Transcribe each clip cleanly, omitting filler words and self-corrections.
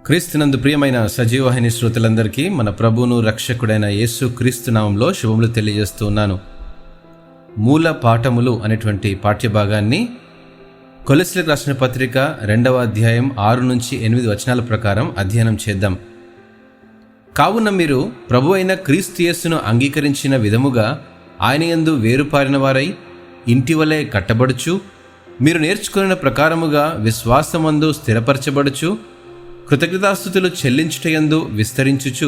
క్రీస్తునందు ప్రియమైన సజీవవాహిని శ్రోతలందరికీ మన ప్రభువును రక్షకుడైన యేసు క్రీస్తు నామంలో శుభములు తెలియజేస్తూ ఉన్నాను. మూల పాఠములు అనేటువంటి పాఠ్యభాగాన్ని కొలస్సీలకు రాసిన పత్రిక 2వ అధ్యాయం 6 నుంచి 8 వచనాల ప్రకారం అధ్యయనం చేద్దాం. కావున మీరు ప్రభు అయిన క్రీస్తు యేసును అంగీకరించిన విధముగా ఆయన యందు వేరుపారిన వారై ఇంటివలే కట్టబడుచు, మీరు నేర్చుకున్న ప్రకారముగా విశ్వాసమందు స్థిరపరచబడుచు, కృతజ్ఞతాస్తుతులు చెల్లించుటయందు విస్తరించుచు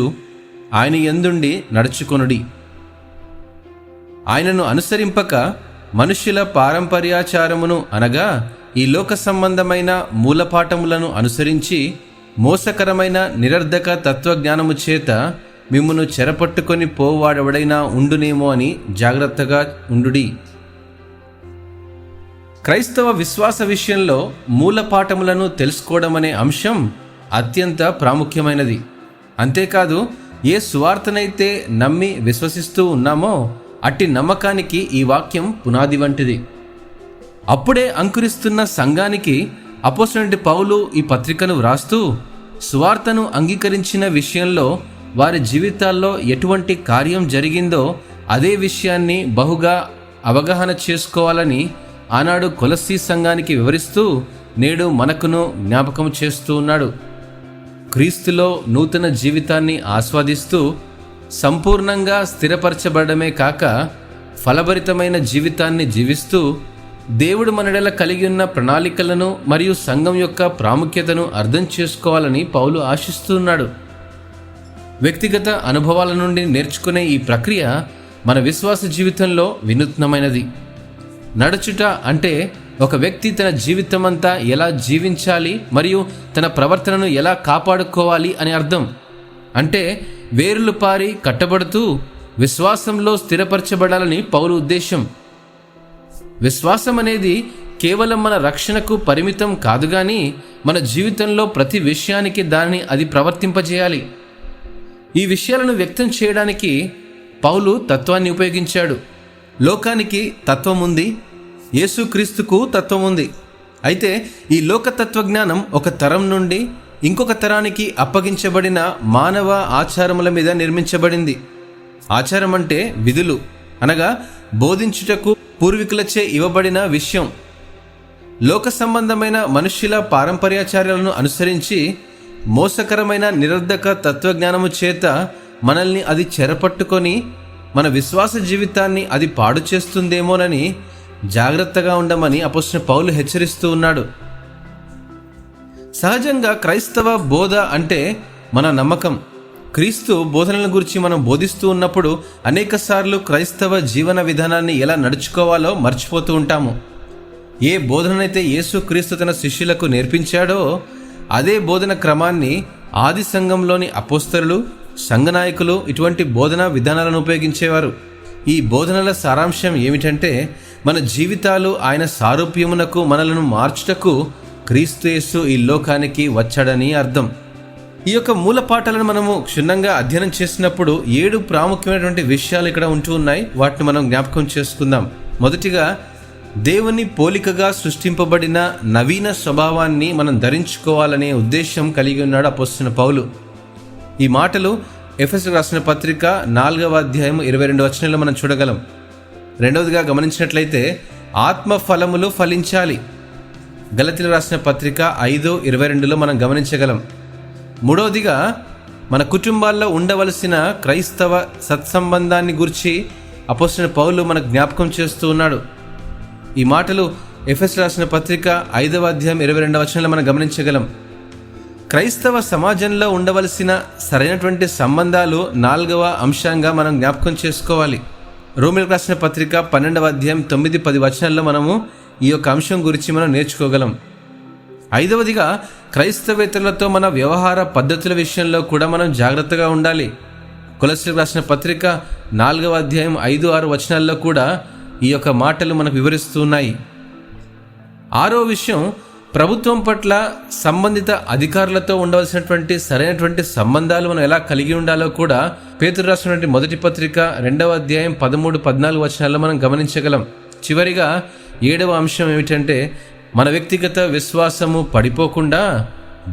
ఆయన యందుండి నడుచుకొనుడి. ఆయనను అనుసరింపక మనుష్యుల పారంపర్యాచారమును అనగా ఈ లోక సంబంధమైన మూలపాఠములను అనుసరించి మోసకరమైన నిరర్ధక తత్వజ్ఞానము చేత మిమ్మును చెరపట్టుకొని పోవాడెవడైనా ఉండునేమో అని జాగ్రత్తగా ఉండుడి. క్రైస్తవ విశ్వాస విషయంలో మూలపాఠములను తెలుసుకోవడం అనే అంశం అత్యంత ప్రాముఖ్యమైనది. అంతేకాదు, ఏ సువార్తనైతే నమ్మి విశ్వసిస్తూ ఉన్నామో అట్టి నమ్మకానికి ఈ వాక్యం పునాది వంటిది. అప్పుడే అంకురిస్తున్న సంఘానికి అపోస్తలుడైన పౌలు ఈ పత్రికను వ్రాస్తూ సువార్తను అంగీకరించిన విషయంలో వారి జీవితాల్లో ఎటువంటి కార్యం జరిగిందో అదే విషయాన్ని బహుగా అవగాహన చేసుకోవాలని ఆనాడు కొలస్సీ సంఘానికి వివరిస్తూ నేడు మనకును జ్ఞాపకం చేస్తూ ఉన్నాడు. క్రీస్తులో నూతన జీవితాన్ని ఆస్వాదిస్తూ సంపూర్ణంగా స్థిరపరచబడమే కాక ఫలభరితమైన జీవితాన్ని జీవిస్తూ దేవుడు మనడల కలిగి ఉన్న ప్రణాళికలను మరియు సంఘం యొక్క ప్రాముఖ్యతను అర్థం చేసుకోవాలని పౌలు ఆశిస్తున్నాడు. వ్యక్తిగత అనుభవాల నుండి నేర్చుకునే ఈ ప్రక్రియ మన విశ్వాస జీవితంలో వినూత్నమైనది. నడుచుట అంటే ఒక వ్యక్తి తన జీవితమంతా ఎలా జీవించాలి మరియు తన ప్రవర్తనను ఎలా కాపాడుకోవాలి అని అర్థం. అంటే వేరులు పారి కట్టబడుతూ విశ్వాసంలో స్థిరపరచబడాలని పౌలు ఉద్దేశం. విశ్వాసం అనేది కేవలం మన రక్షణకు పరిమితం కాదు గాని మన జీవితంలో ప్రతి విషయానికి దానిని అది ప్రవర్తింపజేయాలి. ఈ విషయాలను వ్యక్తం చేయడానికి పౌలు తత్వాన్ని ఉపయోగించాడు. లోకానికి తత్వం ఉంది, యేసుక్రీస్తుకు తత్వం ఉంది. అయితే ఈ లోక తత్వజ్ఞానం ఒక తరం నుండి ఇంకొక తరానికి అప్పగించబడిన మానవ ఆచారముల మీద నిర్మించబడింది. ఆచారం అంటే విధులు, అనగా బోధించుటకు పూర్వీకులచే ఇవ్వబడిన విషయం. లోక సంబంధమైన మనుష్యుల పారంపర్యాచార్యాలను అనుసరించి మోసకరమైన నిరర్ధక తత్వజ్ఞానము చేత మనల్ని అది చెరపట్టుకొని మన విశ్వాస జీవితాన్ని అది పాడు చేస్తుందేమోనని జాగ్రత్తగా ఉండమని అపోస్తలుడైన పౌలు హెచ్చరిస్తూ ఉన్నాడు. సహజంగా క్రైస్తవ బోధ అంటే మన నమ్మకం. క్రీస్తు బోధనల గురించి మనం బోధిస్తూ ఉన్నప్పుడు అనేకసార్లు క్రైస్తవ జీవన విధానాన్ని ఎలా నడుచుకోవాలో మర్చిపోతూ ఉంటాము. ఏ బోధననైతే యేసుక్రీస్తు తన శిష్యులకు నేర్పించాడో అదే బోధన క్రమాన్ని ఆది సంఘంలోని అపోస్తలులు, సంఘనాయకులు ఇటువంటి బోధనా విధానాలను ఉపయోగించేవారు. ఈ బోధనల సారాంశం ఏమిటంటే మన జీవితాలు ఆయన సారూప్యమునకు మనలను మార్చుటకు క్రీస్తు యేసు ఈ లోకానికి వచ్చాడని అర్థం. ఈ యొక్క మూలపాఠాలను మనము క్షుణ్ణంగా అధ్యయనం చేసినప్పుడు 7 ప్రాముఖ్యమైనటువంటి విషయాలు ఇక్కడ ఉంటూ ఉన్నాయి. వాటిని మనం జ్ఞాపకం చేసుకుందాం. మొదటిగా, దేవుని పోలికగా సృష్టింపబడిన నవీన స్వభావాన్ని మనం ధరించుకోవాలనే ఉద్దేశం కలిగి ఉన్నాడు అపోస్తలుడైన పౌలు. ఈ మాటలు ఎఫెసీయులకు రాసిన పత్రిక 4వ అధ్యాయం 22 వచనంలో మనం చూడగలం. రెండవదిగా గమనించినట్లయితే ఆత్మ ఫలములు ఫలించాలి. గలతీయులకు రాసిన పత్రిక 5:22లో మనం గమనించగలం. మూడవదిగా మన కుటుంబాల్లో ఉండవలసిన క్రైస్తవ సత్సంబంధాన్ని గురించి అపోస్తలుడైన పౌలు మనకు జ్ఞాపకం చేస్తూ ఉన్నాడు. ఈ మాటలు ఎఫెసీయులకు రాసిన పత్రిక 5వ అధ్యాయం 22వ వచనంలో మనం గమనించగలం. క్రైస్తవ సమాజంలో ఉండవలసిన సరైనటువంటి సంబంధాలు 4వ అంశంగా మనం జ్ఞాపకం చేసుకోవాలి. రోమీయులకు రాసిన పత్రిక 12వ అధ్యాయం 9-10 వచనాల్లో మనము ఈ యొక్క అంశం గురించి మనం నేర్చుకోగలం. 5వదిగా క్రైస్తవేతరులతో మన వ్యవహార పద్ధతుల విషయంలో కూడా మనం జాగ్రత్తగా ఉండాలి. కొలస్సీలకు రాసిన పత్రిక 4వ అధ్యాయం 5-6 వచనాల్లో కూడా ఈ యొక్క మాటలు మనకు వివరిస్తూ ఉన్నాయి. 6వ విషయం, ప్రభుత్వం పట్ల సంబంధిత అధికారులతో ఉండవలసినటువంటి సరైనటువంటి సంబంధాలు మనం ఎలా కలిగి ఉండాలో కూడా పేతురు రాసినటువంటి మొదటి పత్రిక 2వ అధ్యాయం 13-14 వచనాల్లో మనం గమనించగలం. చివరిగా 7వ అంశం ఏమిటంటే మన వ్యక్తిగత విశ్వాసము పడిపోకుండా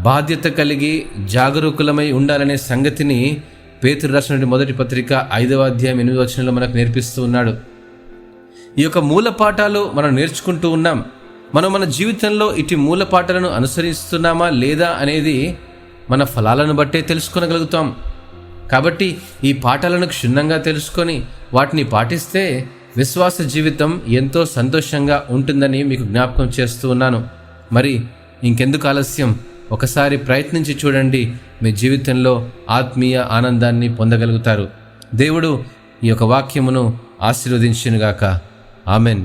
బాధ్యత కలిగి జాగరూకులమై ఉండాలనే సంగతిని పేతురు రాసిన మొదటి పత్రిక 5వ అధ్యాయం 8వ వచనంలో మనకు నేర్పిస్తూ ఉన్నాడు. ఈ యొక్క మూల పాఠాలు మనం నేర్చుకుంటూ ఉన్నాం. మనం మన జీవితంలో ఇటు మూల పాఠాలను అనుసరిస్తున్నామా లేదా అనేది మన ఫలాలను బట్టే తెలుసుకోగలుగుతాం. కాబట్టి ఈ పాఠాలను క్షుణ్ణంగా తెలుసుకొని వాటిని పాటిస్తే విశ్వాస జీవితం ఎంతో సంతోషంగా ఉంటుందని మీకు జ్ఞాపకం చేస్తూ ఉన్నాను. మరి ఇంకెందుకు ఆలస్యం? ఒకసారి ప్రయత్నించి చూడండి, మీ జీవితంలో ఆత్మీయ ఆనందాన్ని పొందగలుగుతారు. దేవుడు ఈ యొక్క వాక్యమును ఆశీర్వదించునుగాక. ఆమెన్.